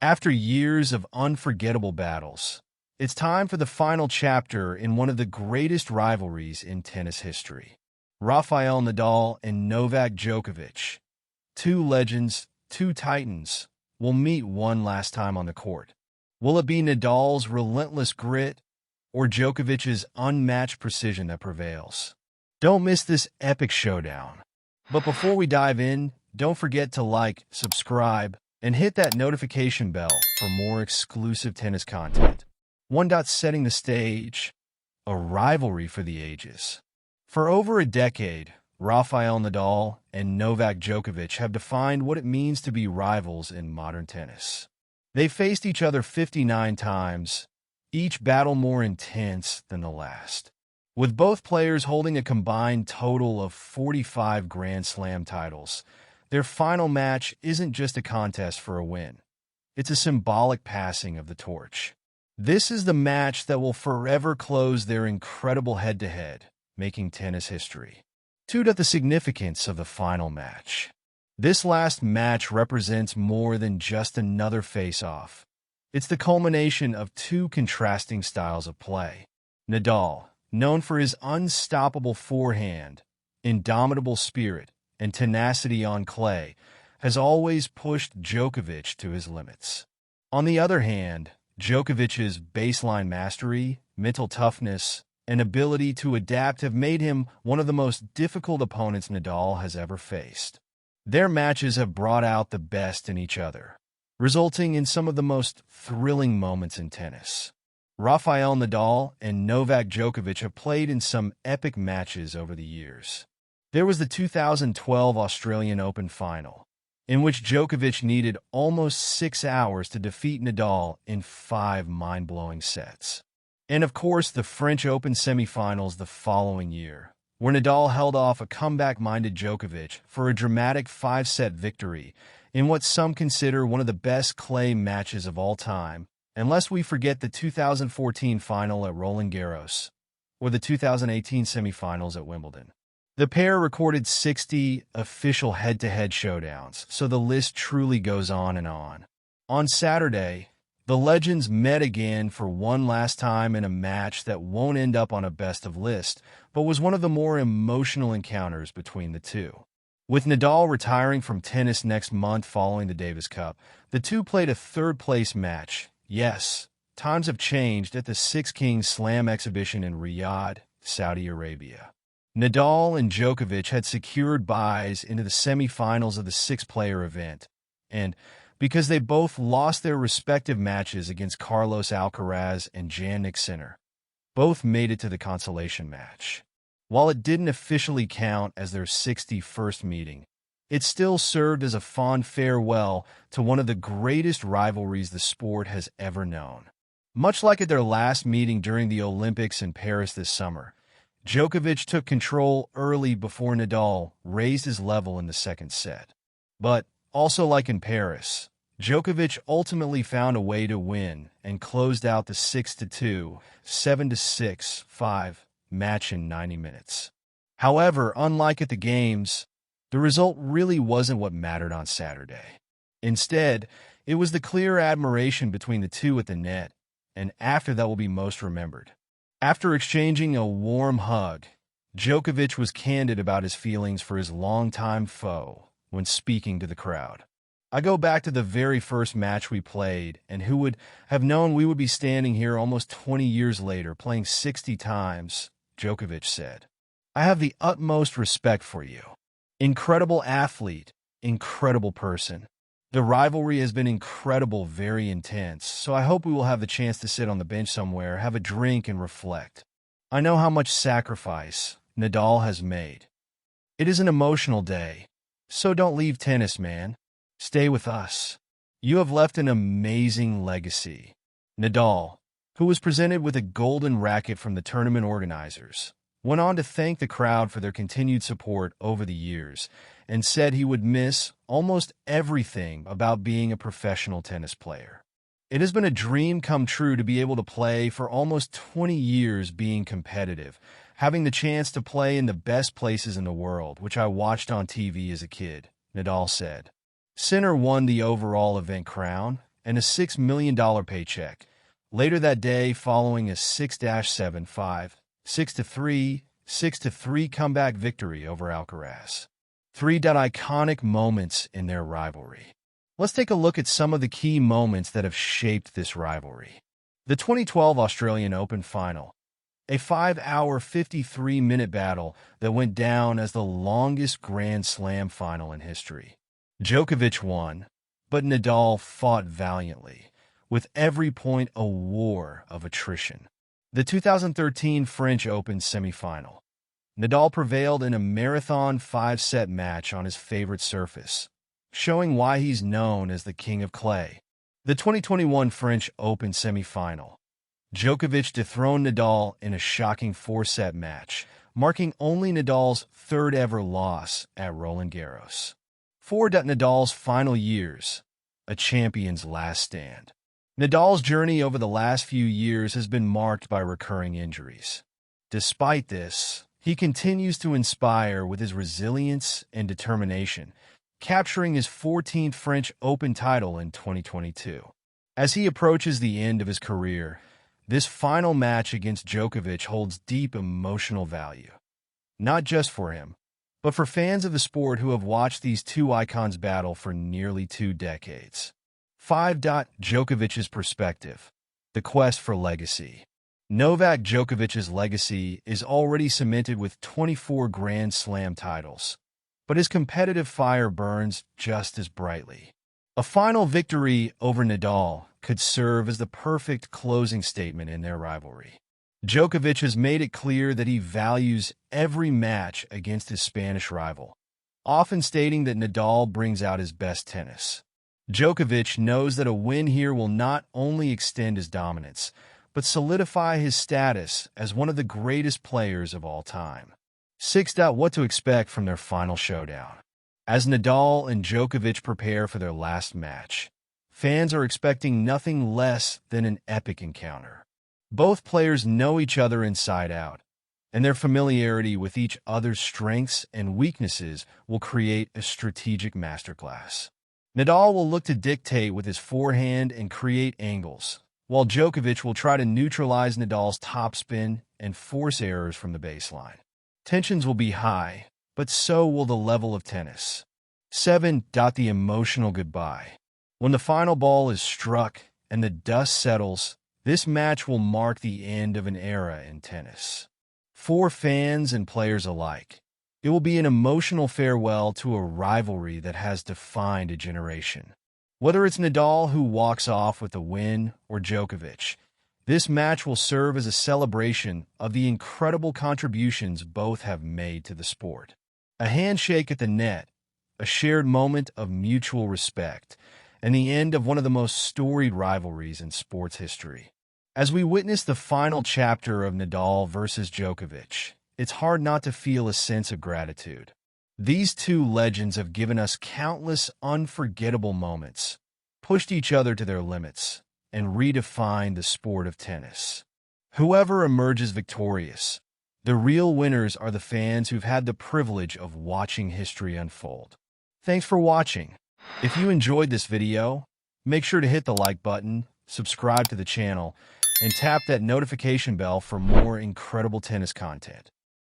After years of unforgettable battles, it's time for the final chapter in one of the greatest rivalries in tennis history. Rafael Nadal and Novak Djokovic, two legends, two titans, will meet one last time on the court. Will it be Nadal's relentless grit or Djokovic's unmatched precision that prevails? Don't miss this epic showdown. But before we dive in, don't forget to like, subscribe, and hit that notification bell for more exclusive tennis content. Setting the stage, a rivalry for the ages. For over a decade, Rafael Nadal and Novak Djokovic have defined what it means to be rivals in modern tennis. They faced each other 59 times, each battle more intense than the last, with both players holding a combined total of 45 Grand Slam titles. Their final match isn't just a contest for a win. It's a symbolic passing of the torch. This is the match that will forever close their incredible head-to-head, making tennis history. To the significance of the final match. This last match represents more than just another face-off. It's the culmination of two contrasting styles of play. Nadal, known for his unstoppable forehand, indomitable spirit, and tenacity on clay, has always pushed Djokovic to his limits. On the other hand, Djokovic's baseline mastery, mental toughness, and ability to adapt have made him one of the most difficult opponents Nadal has ever faced. Their matches have brought out the best in each other, resulting in some of the most thrilling moments in tennis. Rafael Nadal and Novak Djokovic have played in some epic matches over the years. There was the 2012 Australian Open final, in which Djokovic needed almost 6 hours to defeat Nadal in 5 mind-blowing sets. And of course, the French Open semifinals the following year, where Nadal held off a comeback-minded Djokovic for a dramatic 5-set victory in what some consider one of the best clay matches of all time, unless we forget the 2014 final at Roland Garros or the 2018 semifinals at Wimbledon. The pair recorded 60 official head-to-head showdowns, so the list truly goes on and on. On Saturday, the legends met again for one last time in a match that won't end up on a best-of list, but was one of the more emotional encounters between the two. With Nadal retiring from tennis next month following the Davis Cup, the two played a third-place match. Yes, times have changed at the Six Kings Slam exhibition in Riyadh, Saudi Arabia. Nadal and Djokovic had secured byes into the semifinals of the six-player event, and because they both lost their respective matches against Carlos Alcaraz and Jannik Sinner, both made it to the consolation match. While it didn't officially count as their 61st meeting, it still served as a fond farewell to one of the greatest rivalries the sport has ever known. Much like at their last meeting during the Olympics in Paris this summer, Djokovic took control early before Nadal raised his level in the second set. But, also like in Paris, Djokovic ultimately found a way to win and closed out the 6-2, 7-6, 5 match in 90 minutes. However, unlike at the games, the result really wasn't what mattered on Saturday. Instead, it was the clear admiration between the two at the net, and after that will be most remembered. After exchanging a warm hug, Djokovic was candid about his feelings for his longtime foe when speaking to the crowd. "I go back to the very first match we played, and who would have known we would be standing here almost 20 years later playing 60 times, Djokovic said. "I have the utmost respect for you. Incredible athlete, incredible person. The rivalry has been incredible, very intense, so I hope we will have the chance to sit on the bench somewhere, have a drink, and reflect. I know how much sacrifice Nadal has made. It is an emotional day, so don't leave tennis, man. Stay with us. You have left an amazing legacy." Nadal, who was presented with a golden racket from the tournament organizers, went on to thank the crowd for their continued support over the years and said he would miss almost everything about being a professional tennis player. "It has been a dream come true to be able to play for almost 20 years being competitive, having the chance to play in the best places in the world, which I watched on TV as a kid," Nadal said. Sinner won the overall event crown, and a $6 million paycheck. Later that day, following a 6-7-5, 6-3, 6-3 comeback victory over Alcaraz. Three iconic moments in their rivalry. Let's take a look at some of the key moments that have shaped this rivalry. The 2012 Australian Open Final, a 5-hour, 53-minute battle that went down as the longest Grand Slam final in history. Djokovic won, but Nadal fought valiantly, with every point a war of attrition. The 2013 French Open semifinal. Nadal prevailed in a marathon 5-set match on his favorite surface, showing why he's known as the King of Clay. The 2021 French Open semifinal. Djokovic dethroned Nadal in a shocking 4-set match, marking only Nadal's third-ever loss at Roland Garros. Nadal's final years, a champion's last stand. Nadal's journey over the last few years has been marked by recurring injuries. Despite this, he continues to inspire with his resilience and determination, capturing his 14th French Open title in 2022. As he approaches the end of his career, this final match against Djokovic holds deep emotional value. Not just for him, but for fans of the sport who have watched these two icons battle for nearly 2 decades. 5. Djokovic's perspective. The quest for legacy. Novak Djokovic's legacy is already cemented with 24 Grand Slam titles, but his competitive fire burns just as brightly. A final victory over Nadal could serve as the perfect closing statement in their rivalry. Djokovic has made it clear that he values every match against his Spanish rival, often stating that Nadal brings out his best tennis. Djokovic knows that a win here will not only extend his dominance, but solidify his status as one of the greatest players of all time. 6. What to expect from their final showdown. As Nadal and Djokovic prepare for their last match, fans are expecting nothing less than an epic encounter. Both players know each other inside out, and their familiarity with each other's strengths and weaknesses will create a strategic masterclass. Nadal will look to dictate with his forehand and create angles, while Djokovic will try to neutralize Nadal's topspin and force errors from the baseline. Tensions will be high, but so will the level of tennis. 7. The emotional goodbye. When the final ball is struck and the dust settles, this match will mark the end of an era in tennis. For fans and players alike, it will be an emotional farewell to a rivalry that has defined a generation. Whether it's Nadal who walks off with a win or Djokovic, this match will serve as a celebration of the incredible contributions both have made to the sport. A handshake at the net, a shared moment of mutual respect, and the end of one of the most storied rivalries in sports history. As we witness the final chapter of Nadal versus Djokovic, it's hard not to feel a sense of gratitude. These two legends have given us countless unforgettable moments, pushed each other to their limits, and redefined the sport of tennis. Whoever emerges victorious, the real winners are the fans who've had the privilege of watching history unfold. Thanks for watching. If you enjoyed this video, make sure to hit the like button, subscribe to the channel, and tap that notification bell for more incredible tennis content.